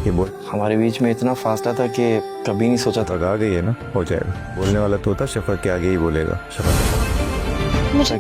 یہ بول ہمارے بیچ میں اتنا فاصلہ تھا کہ کبھی نہیں سوچا تھا. تک آ گئی ہے نا, ہو جائے گا. بولنے والا تو تھا, شفق کے آگے ہی بولے گا. شفق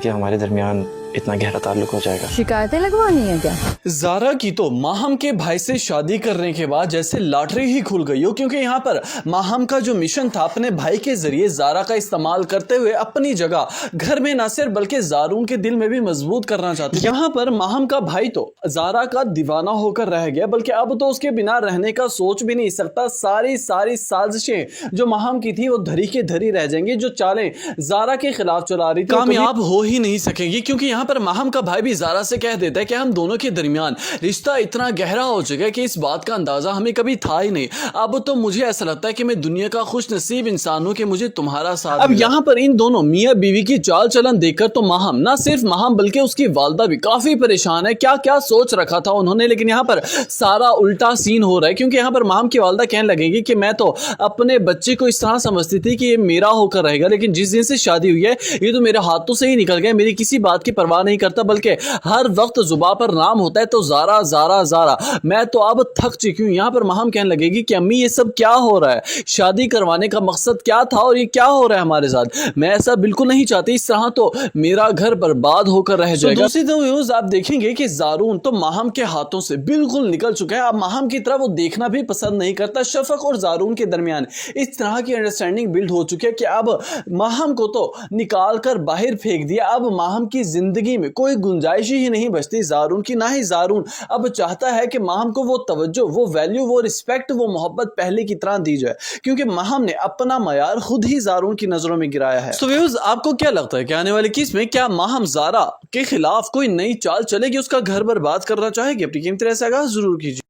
کہ ہمارے درمیان اتنا گہرا تعلق ہو جائے گا. شکایتیں لگوانی ہے کیا؟ زارا کی تو ماہم کے بھائی سے شادی کرنے کے بعد جیسے لاٹری ہی کھل گئی ہو, کیونکہ یہاں پر ماہم کا جو مشن تھا اپنے بھائی کے ذریعے زارا کا استعمال کرتے ہوئے اپنی جگہ گھر میں نہ صرف بلکہ زارون کے دل میں بھی مضبوط کرنا چاہتے. یہاں پر ماہم کا بھائی تو زارا کا دیوانہ ہو کر رہ گیا, بلکہ اب تو اس کے بنا رہنے کا سوچ بھی نہیں سکتا. ساری سازشیں جو ماہم کی تھی وہ دھری کے دھری رہ جائیں گی. جو چالیں زارا کے خلاف چلا رہی تھی کامیاب ہو ہی نہیں سکیں گی, کیونکہ یہاں پر ماہم کا بھائی بھی زارا سے کہہ دیتا ہے کہ ہم دونوں کے درمیان رشتہ اتنا گہرا ہو چکا ہے کہ اس بات کا اندازہ ہمیں کبھی تھا ہی نہیں. اب تو مجھے ایسا لگتا ہے کہ میں دنیا کا خوش نصیب انسان ہوں کہ مجھے تمہارا ساتھ. اب یہاں پر ان دونوں میاں بیوی کی چال چلن دیکھ کر تو ماہم, نہ صرف ماہم بلکہ اس کی والدہ بھی کافی پریشان ہے. کیا کیا سوچ رکھا تھا انہوں نے, لیکن یہاں پر سارا الٹا سین ہو رہا ہے, کیونکہ یہاں پر ماہم کی والدہ کہنے لگیں گی کہ میں تو اپنے بچے کو اس طرح سمجھتی تھی کہ یہ میرا ہو کر رہے گا, لیکن جس دن سے شادی ہوئی ہے یہ تو میرے ہاتھوں سے ہی نکل گیا. میری کسی بات کی پرواہ نہیں کرتا, بلکہ ہر وقت زباں پر نام ہوتا ہے تو زارا زارا زارا. میں تو اب تھک چکی ہوں. یہاں پر ماہم کہنے لگے گی کہ امی یہ سب کیا ہو رہا ہے, شادی کروانے کا مقصد کیا تھا اور یہ کیا ہو رہا ہے ہمارے ساتھ. میں ایسا بالکل نہیں چاہتی, اس طرح تو میرا گھر برباد ہو کر رہ جائے گا. دوسری طرف آپ دیکھیں گے کہ زارون تو ماہم کے ہاتھوں سے بالکل نکل چکا ہے. اب ماہم کی طرف وہ دیکھنا بھی پسند نہیں کرتا. شفق اور زارون کے درمیان اس طرح کی انڈرسٹینڈنگ بلڈ ہو چکی ہے کہ اب ماہم کو تو نکال کر باہر پھینک دیا. اب ماہم کی زندگی میں کوئی گنجائش ہی نہیں بچتی زارون کی. نہ ہی زارون اب چاہتا ہے کہ ماہم کو وہ توجہ, وہ ویلیو, وہ رسپیکٹ, وہ محبت پہلے کی طرح دی جائے, کیونکہ ماہم نے اپنا معیار خود ہی زارون کی نظروں میں گرایا ہے. تو ویوز آپ کو کیا لگتا ہے کہ آنے والی کیس میں کیا ماہم زارا کے خلاف کوئی نئی چال چلے گی, اس کا گھر برباد کرنا چاہے گی؟ اپنی قیمتی رائے سے آگاہ ضرور کیجیے.